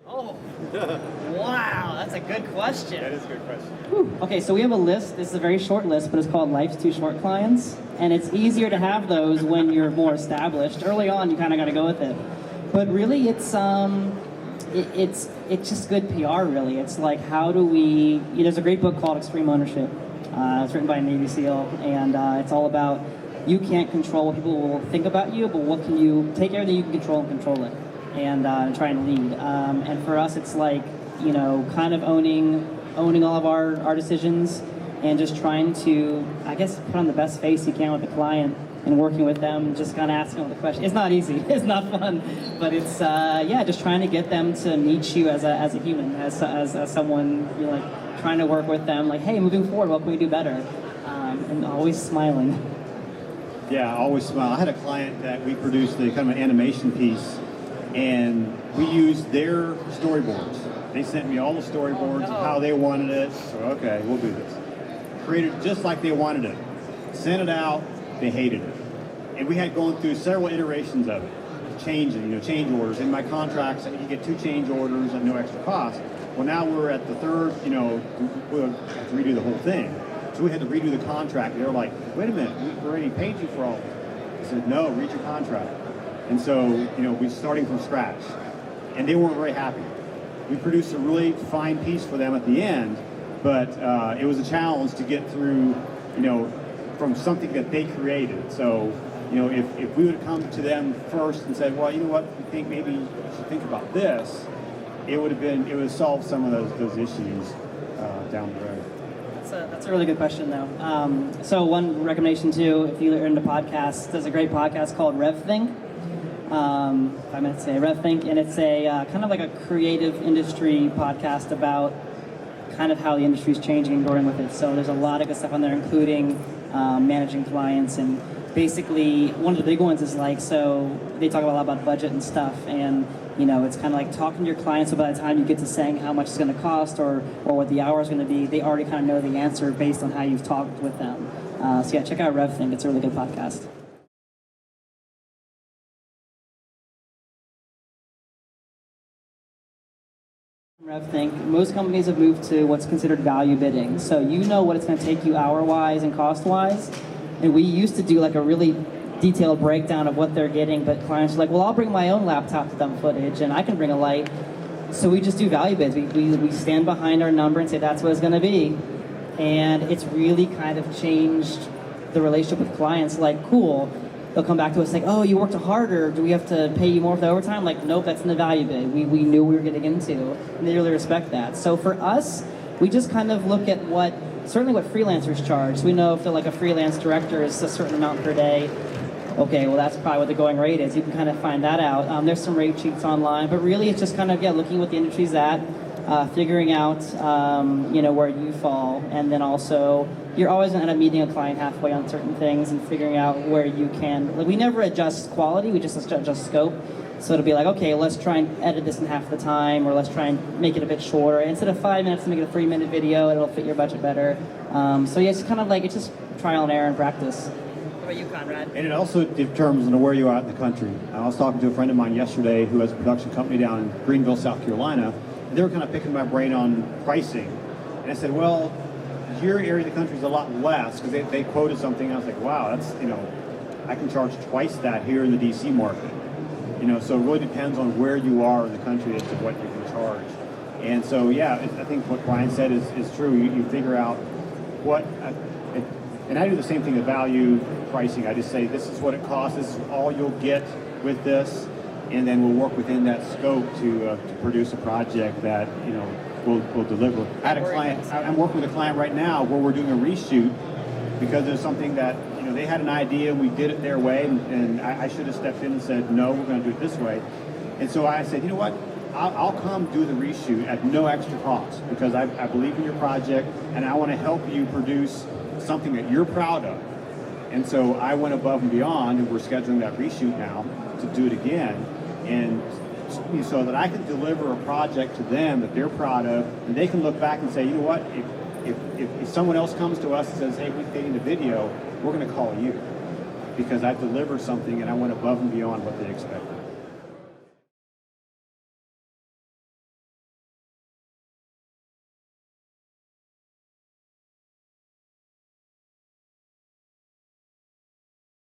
Oh, wow, that's a good question. That is a good question. Whew. Okay, so we have a list. This is a very short list, but it's called Life's Too Short clients. And it's easier to have those when you're more established. Early on, you kind of got to go with it. But really, it's just good PR, really. It's like, how do we... there's a great book called Extreme Ownership. It's written by a Navy SEAL, and it's all about you can't control what people will think about you, but what can you take everything you can control and control it, and try and lead. And for us, it's like, kind of owning all of our decisions, and just trying to, I guess, put on the best face you can with the client and working with them, just kind of asking them the question. It's not easy, it's not fun, but it's, just trying to get them to meet you as a human, as someone, trying to work with them, like, hey, moving forward, what can we do better? And always smiling. Yeah, always smile. I had a client that we produced kind of an animation piece, and we used their storyboards. They sent me all the storyboards of how they wanted it. So, okay, we'll do this. Created it just like they wanted it. Sent it out, they hated it. And we had gone through several iterations of it. Change orders. In my contracts, you get 2 change orders at no extra cost. Well, now we're at the third, we'll have to redo the whole thing. So we had to redo the contract. They were like, wait a minute, we already paid you for all of it. I said, no, read your contract. And so, we're starting from scratch. And they weren't very happy. We produced a really fine piece for them at the end, but it was a challenge to get through, from something that they created. So, if we would have come to them first and said, well, you know what, we think maybe you should think about this, it would have solved some of those issues down the road. That's a really good question, though. So one recommendation, too, if you're into podcasts, there's a great podcast called RevThink. 5 minutes today, RevThink, and it's a kind of like a creative industry podcast about kind of how the industry is changing and growing with it. So there's a lot of good stuff on there, including managing clients, and basically one of the big ones is so they talk a lot about budget and stuff, and it's kind of like talking to your clients, so by the time you get to saying how much it's going to cost or what the hour is going to be, they already kind of know the answer based on how you've talked with them. So yeah, check out RevThink. It's a really good podcast. RevThink, most companies have moved to what's considered value bidding. So you know what it's going to take you hour-wise and cost-wise. And we used to do a really detailed breakdown of what they're getting, but clients are like, well, I'll bring my own laptop to dump footage, and I can bring a light. So we just do value bids. We stand behind our number and say that's what it's going to be. And it's really kind of changed the relationship with clients. Cool. They'll come back to us like, oh, you worked harder. Do we have to pay you more for the overtime? Nope, that's in the value bid. We knew we were getting into, and they really respect that. So for us, we just kind of look at certainly what freelancers charge. So we know if they're a freelance director is a certain amount per day. Okay, well, that's probably what the going rate is. You can kind of find that out. There's some rate sheets online, but really it's just kind of, looking what the industry's at, figuring out, where you fall, and then also you're always going to end up meeting a client halfway on certain things and figuring out where you can. We never adjust quality, we just adjust scope. So it'll be okay, let's try and edit this in half the time, or let's try and make it a bit shorter. Instead of 5 minutes, make it a 3-minute video, it'll fit your budget better. So yeah, it's kind of it's just trial and error and practice. What about you, Conrad? And it also determines where you are in the country. I was talking to a friend of mine yesterday who has a production company down in Greenville, South Carolina. And they were kind of picking my brain on pricing. And I said, well, your area of the country is a lot less, because they quoted something. And I was like, wow, that's, I can charge twice that here in the DC market. So it really depends on where you are in the country as to what you can charge. And so, yeah, I think what Brian said is true. You figure out and I do the same thing with value pricing. I just say, this is what it costs, this is all you'll get with this, and then we'll work within that scope to produce a project that, will deliver. I had a client, I'm working with a client right now where we're doing a reshoot because there's something that, they had an idea and we did it their way, and I should have stepped in and said, no, we're going to do it this way. And so I said, you know what, I'll come do the reshoot at no extra cost, because I believe in your project and I want to help you produce something that you're proud of. And so I went above and beyond, and we're scheduling that reshoot now to do it again, and so that I can deliver a project to them that they're proud of, and they can look back and say, you know what, if someone else comes to us and says, hey, they need a video, we're going to call you, because I've delivered something and I went above and beyond what they expected.